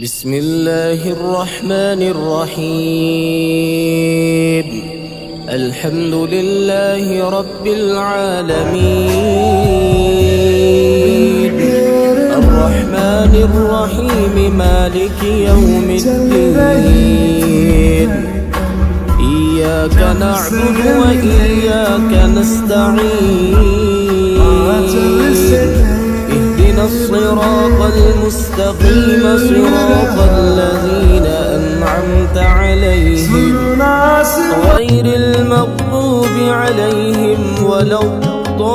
بسم الله الرحمن الرحيم. الحمد لله رب العالمين، الرحمن الرحيم، مالك يوم الدين. إياك نعبد وإياك نستعين، اهدنا الصراط المستقيم، صراط الذين أنعمت عليهم غير المغضوب عليهم ولا الضالين.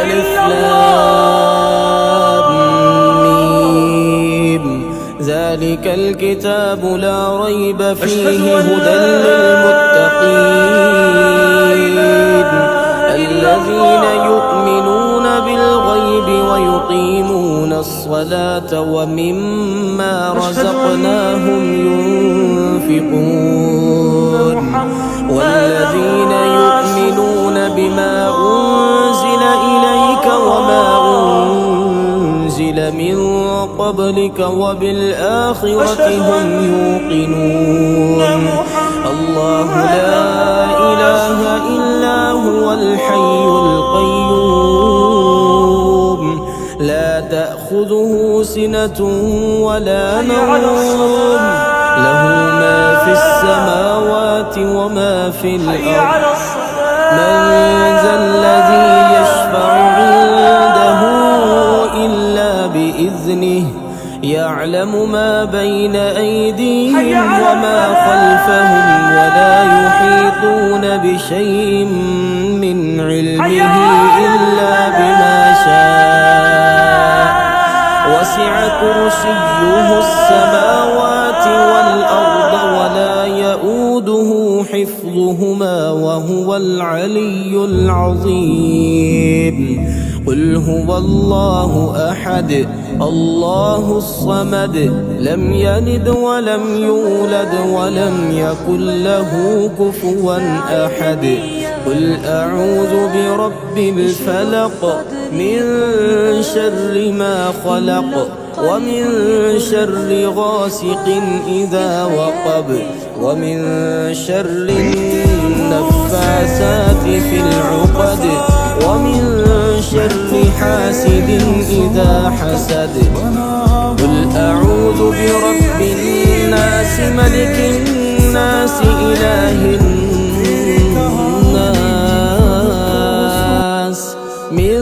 ألف لام ميم. ذلك الكتاب لا ريب فيه، هدى للمتقين الذين يؤمنون بالغيب ويقيمون الصلاة ومما رزقناهم ينفقون، والذين يؤمنون بما أنزل إليك وما أنزل من قبلك وبالآخرة هم يوقنون. الله لا إله إلا هو الحي القيوم، لا تأخذه سنة ولا نوم، له ما في السماوات وما في الأرض. من ذا الذي يشفع عنده إلا بإذنه، يعلم ما بين أيديهم وما خلفهم، ولا يحيطون بشيء من علمه إلا بما شاء. وسع كرسيه السماوات والأرض ولا يؤوده حفظهما وهو العلي العظيم. قل هو الله أحد، الله الصمد، لم يلد ولم يولد ولم يكن له كفوا أحد. قل أعوذ برب الفلق، من شر ما خلق، ومن شر غاسق إذا وقب، ومن شر النفاثات في العقد، ومن شر حاسد إذا حسد. قل أعوذ برب الناس، ملك الناس، إله الناس، من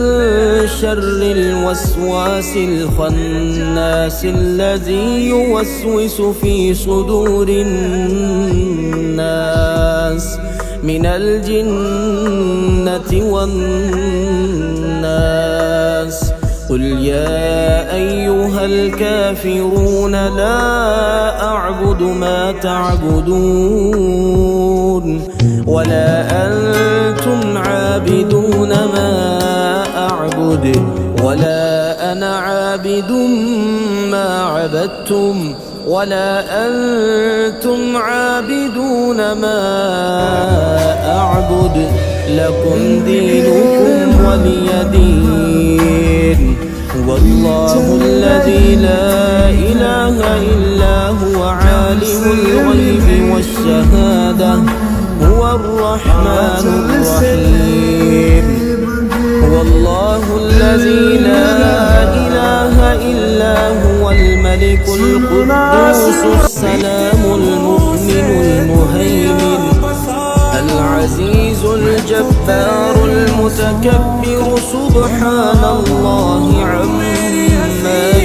شر الوسواس الخناس الذي يوسوس في صدور الناس من الجنة والناس. قل يا أيها الكافرون لا أعبد ما تعبدون، ولا أنتم عابدون ما أعبد، ولا أنا عابد ما عبدتم، ولا أنتم عابدون ما أعبد. لكم دينكم ولي دين. والله الذي لا إله إلا هو عالم الغيب والشهادة، هو الرحمن الرحيم. والله الذي لا إله إلا هو الملك القدوس السلام المؤمن المهيمن العزيز الجبار المتكبر، سبحان الله عما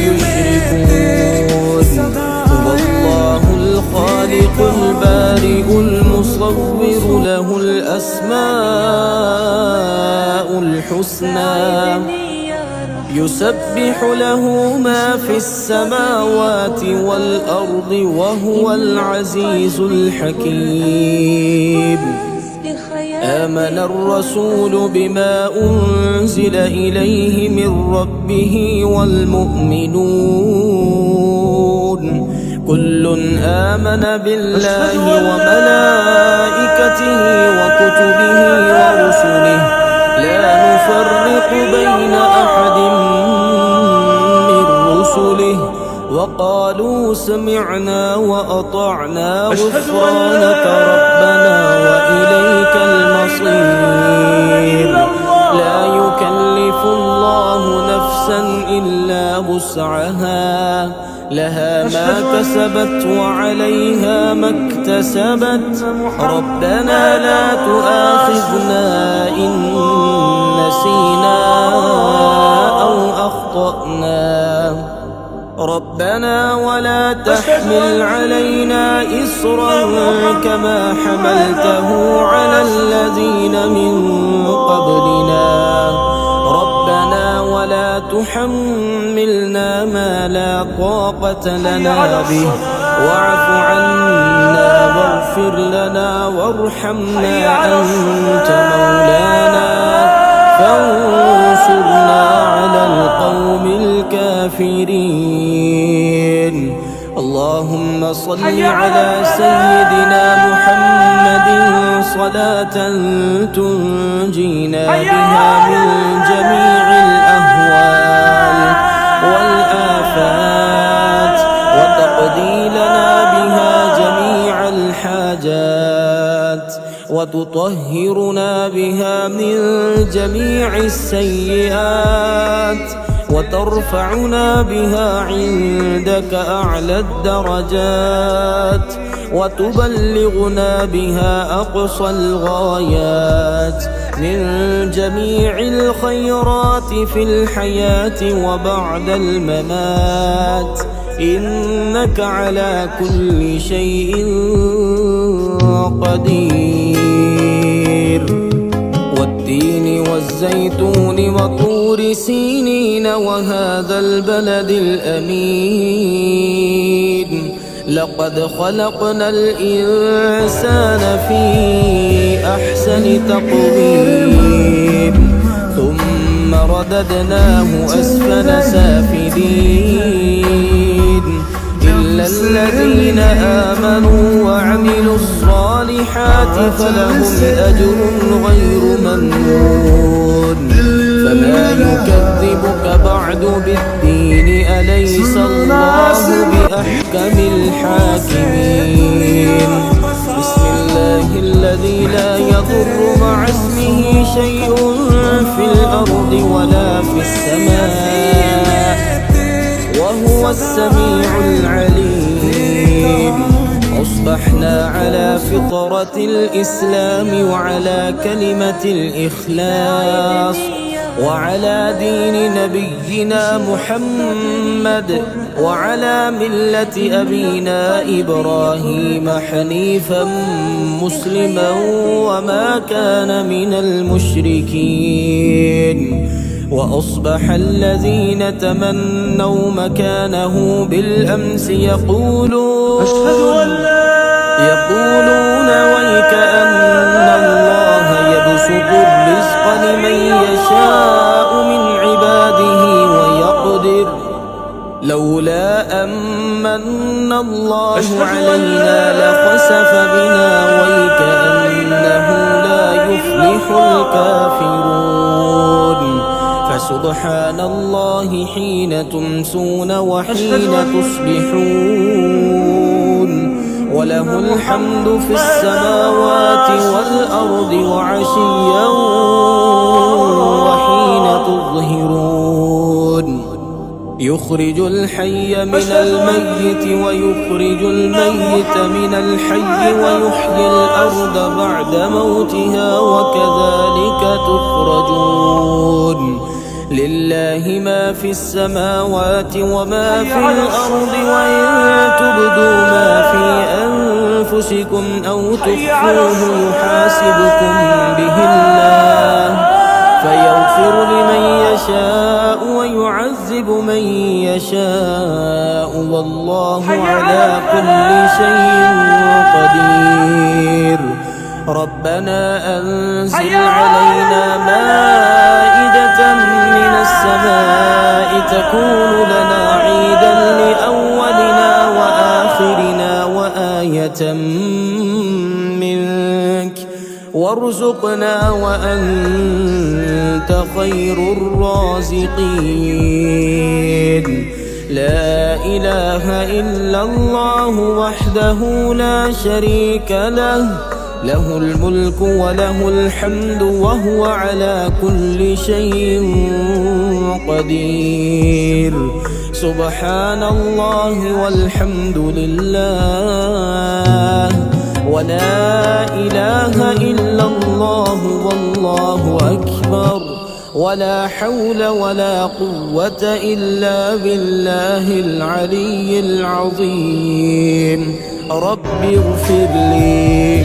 يشركون. هو الله الخالق البارئ المصور، له الأسماء الحسنى، يسبح له ما في السماوات والأرض، وهو العزيز الحكيم. آمن الرسول بما أنزل إليه من ربه والمؤمنون، كل آمن بالله وملائكته وكتبه نفرق بين أحد من رسله وقالوا سمعنا وأطعنا غفرانك ربنا وإليك المصير. لا يكلف الله نفسا إلا وسعها، لها ما كسبت وعليها ما اكتسبت. ربنا لا تؤاخذنا إن نسينا أو أخطأنا. ربنا ولا تحمل علينا إصرا كما حملته على الذين من قبلنا. ربنا ولا تحملنا ما لا طاقة لنا به، واعف عنا واغفر لنا وارحمنا أنت مولانا فانصرنا على القوم الكافرين. اللهم صل على سيدنا محمد صلاة تنجينا بها من جميع الأهوال والآفات وتقضي لنا بها جميع الحاجات وتطهرنا بها من جميع السيئات وترفعنا بها عندك أعلى الدرجات وتبلغنا بها أقصى الغايات من جميع الخيرات في الحياة وبعد الممات، إنك على كل شيء قدير. والتين والزيتون وطور سينين وهذا البلد الأمين. لقد خلقنا الإنسان في أحسن تقويم ثم رددناه أسفل سافلين إلا الذين آمنوا وعملوا الصالحات فلهم أجر غير ممنون. فما يكذبك بعد بالدين، أليس الله بأحكم الحاكمين. بسم الله الذي لا يضر مع اسمه شيء في الأرض ولا في السماء وهو السميع العليم. أصبحنا على فطرة الإسلام وعلى كلمة الإخلاص وعلى دين نبينا محمد وعلى ملة أبينا إبراهيم حنيفا مسلما وما كان من المشركين. وأصبح الذين تمنوا مكانه بالأمس يقولون ويكأن الله يبسط الرزق لمن يشاء من عباده ويقدر لولا أمن الله علينا لخسف بنا ويكأنه لا يفلح الكافرون. فسبحان الله حين تمسون وحين تصبحون وله الحمد في السماوات والأرض وعشيا وحين تظهرون. يخرج الحي من الميت ويخرج الميت من الحي ويحيي الأرض بعد موتها وكذلك تخرجون. لله ما في السماوات وما في الأرض وإن تبدوا ما في أنفسكم أو تخفوه يحاسبكم به الله فيغفر لمن يشاء ويعذب من يشاء والله على كل شيء قدير. ربنا أنزل علينا مائدة من السماء تكون لنا عيدا لأولنا وآخرنا وآية منك وارزقنا وأنت خير الرازقين. لا إله إلا الله وحده لا شريك له، له الملك وله الحمد وهو على كل شيء قدير. سبحان الله والحمد لله ولا إله إلا الله والله أكبر، ولا حول ولا قوة إلا بالله العلي العظيم. رب اغفر لي،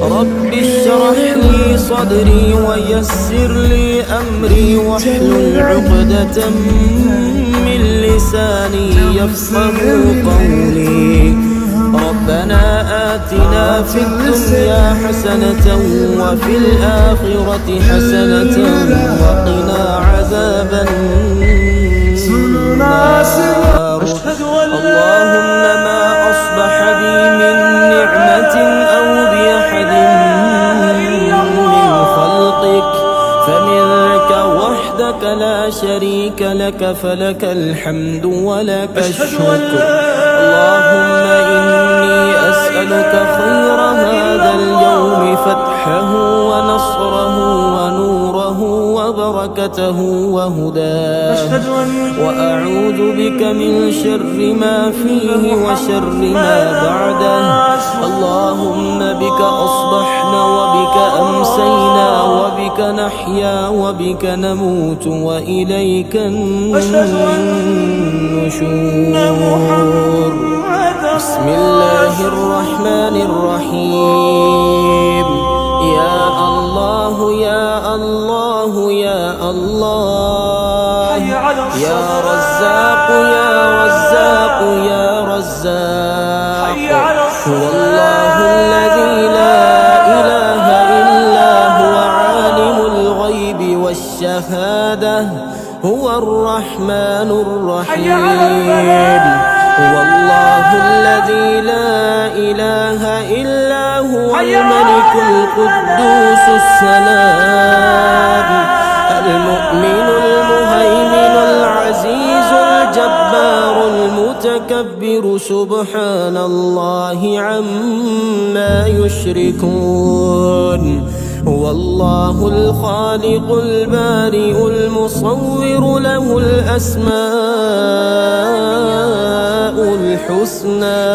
رب اشرح لي صدري ويسر لي أمري واحلل عقدة من لساني يفقه قولي. ربنا آتنا في الدنيا حسنة وفي الآخرة حسنة وقنا عذاب النار. اللهم ما أصبح بي من نعمة أو بأحد من خلقك فمنك وحدك لا شريك لك، فلك الحمد ولك الشكر. اللهم إني أسألك خير هذا اليوم، فتحه ونصره ونوره وبركته وهداه، وأعوذ بك من شر ما فيه وشر ما بعده. اللهم بك أصبحنا وبك أمسينا وبك نحيا وبك نموت وإليك النشور. بسم الله الرحمن الرحيم. يا الله يا الله يا الله، يا رزاق يا رزاق يا رزاق، هو الله الذي لا إله إلا هو عالم الغيب والشهادة، هو الرحمن الرحيم. هو الله الذي لا إله إلا هو الملك القدوس السلام المؤمن المهيمن العزيز الجبار المتكبر، سبحان الله عما يشركون. هو الله الخالق البارئ المصور، له الأسماء الحسنى،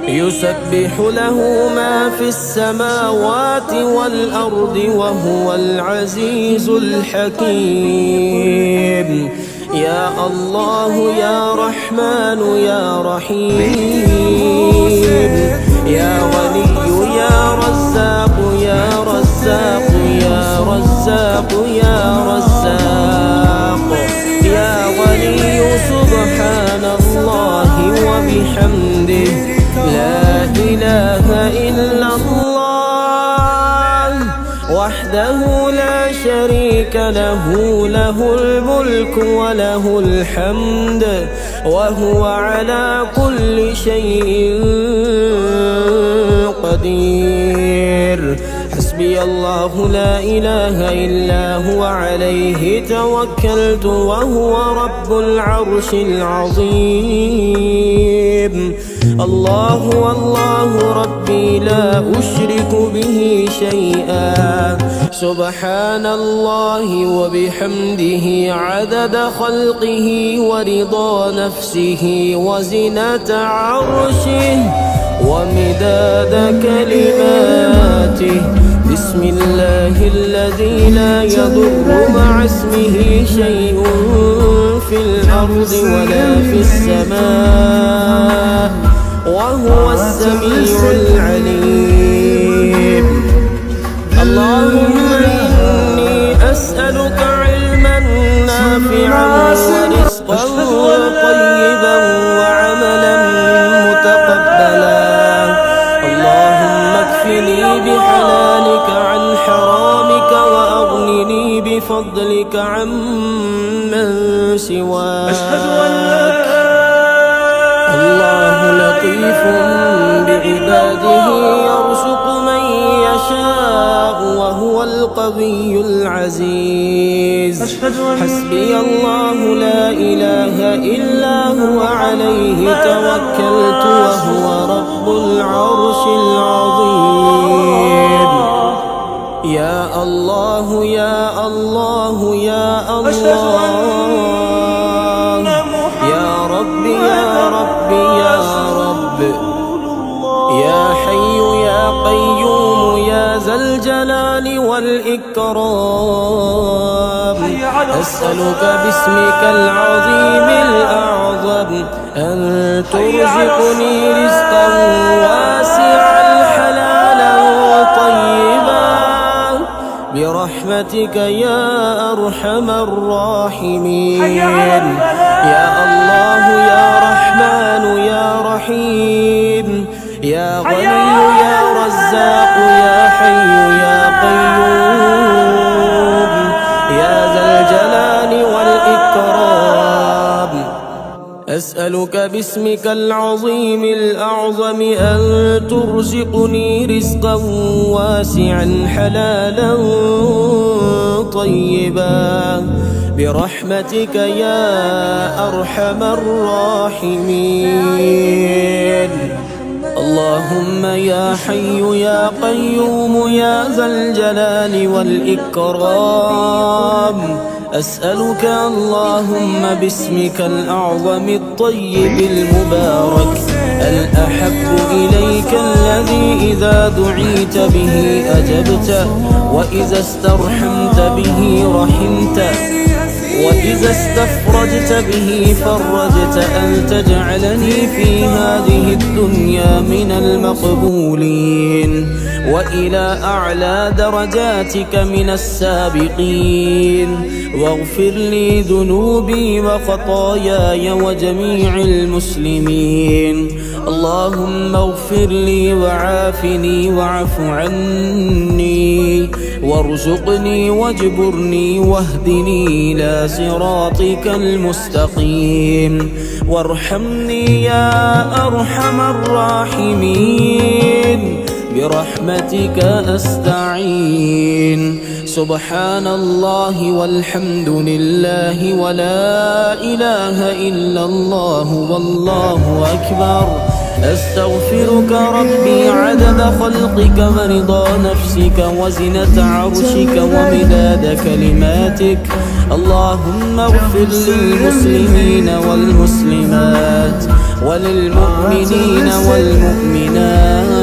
يسبح له ما في السماوات والأرض وهو العزيز الحكيم. يا الله يا رحمن يا رحيم، يا ولي يا رزاق يا رزاق يا رزاق يا رزاق، يا ولي سبحان الله وبحمده، لا إله إلا الله وحده لا شريك له، له الملك وله الحمد وهو على كل شيء قدير. حسبي الله لا إله إلا هو عليه توكلت وهو رب العرش العظيم. الله والله ربي لا أشرك به شيئا، سبحان الله وبحمده عدد خلقه ورضا نفسه وزنة عرشه ومداد كلماته. بسم الله الذي لا يضر مع اسمه شيء في الأرض ولا في السماء وهو السميع العليم. اللهم إني أسألك علما نافعا ورزقا طيبا وعملا متقبلا. اللهم اكفني بحلالك عن حرامك وأغنني بفضلك عمن سواك. الله لطيف بعباده يرزق من يشاء وهو القوي العزيز. حسبي الله لا إله إلا هو عليه توكلت وهو رب العرش العظيم. يا الله يا الله يا الله، يا رب يا رب يا رب، يا حي يا قيوم يا ذا الجلال والإكرام. أسألك باسمك العظيم الأعظم أن ترزقني رزقا واسعا حلالا طيبا برحمتك يا أرحم الراحمين. يا الله يا رحمن يا رحيم، يا غني يا رزاق يا حي يا قيوم يا ذا الجلال والإكرام. أسألك باسمك العظيم الأعظم أن ترزقني رزقا واسعا حلالا طيبا برحمتك يا أرحم الراحمين. اللهم يا حي يا قيوم يا ذا الجلال والإكرام، أسألك اللهم باسمك الأعظم الطيب المبارك الأحب إليك الذي إذا دعيت به أجبت، وإذا استرحمت به رحمت، وإذا استفرجت به فرجت، أن تجعلني في هذه الدنيا من المقبولين وإلى أعلى درجاتك من السابقين. واغفر لي ذنوبي وخطاياي وجميع المسلمين. اللهم اغفر لي وعافني واعف عني وارزقني واجبرني واهدني إلى صراطك المستقيم، وارحمني يا أرحم الراحمين برحمتك أستعين. سبحان الله والحمد لله ولا إله إلا الله والله أكبر. أستغفرك ربي عدد خلقك ورضا نفسك وزنة عرشك ومداد كلماتك. اللهم اغفر للمسلمين والمسلمات وللمؤمنين والمؤمنات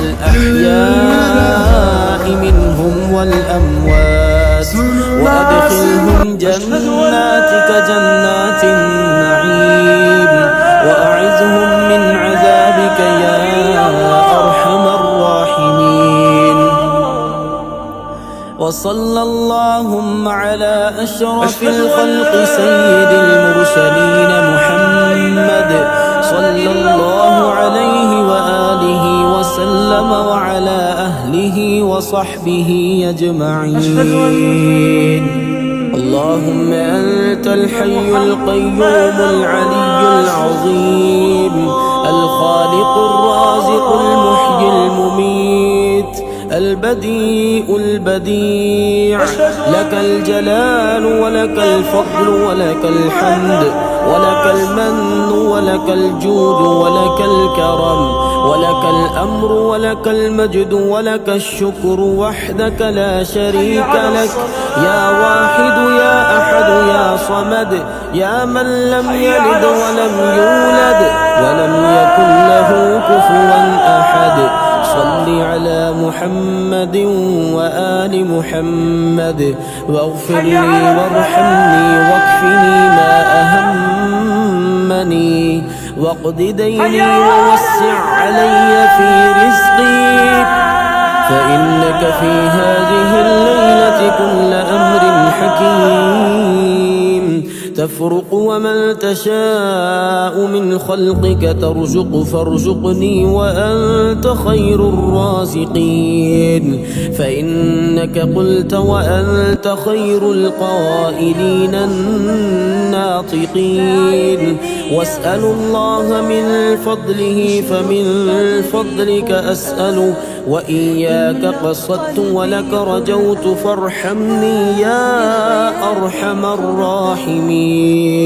الأحياء منهم والأموات، وأدخلهم جناتك جنات النعيم، وأعذهم من عذابك يا أرحم الراحمين. وصلى اللهم على أشرف الخلق سيد المرسلين محمد صلى الله عليه وآله وسلم وعلى أهله وصحبه أجمعين. اللهم أنت الحي القيوم العلي العظيم الخالق الرازق المحيي المميت البديء البديع، لك الجلال ولك الفضل ولك الحمد ولك المن ولك الجود ولك الكرم ولك الأمر ولك المجد ولك الشكر وحدك لا شريك لك، يا واحد يا أحد يا صمد، يا من لم يلد ولم يولد ولم يكن له كفوا أحد. صل على محمد وآل محمد واغفر لي وارحمني واكفني ما أهمني واقض ديني ووسع علي في رزقي، فإنك في هذه الليلة كل أمر حكيم تفرق وما تشاء من خلقك ترزق فارزقني وأنت خير الرازقين فإنك قلت وأنت خير القائلين الناطقين واسأل الله من فضله فمن فضلك أسأل وإياك قصدت ولك رجوت فارحمني يا أرحم الراحمين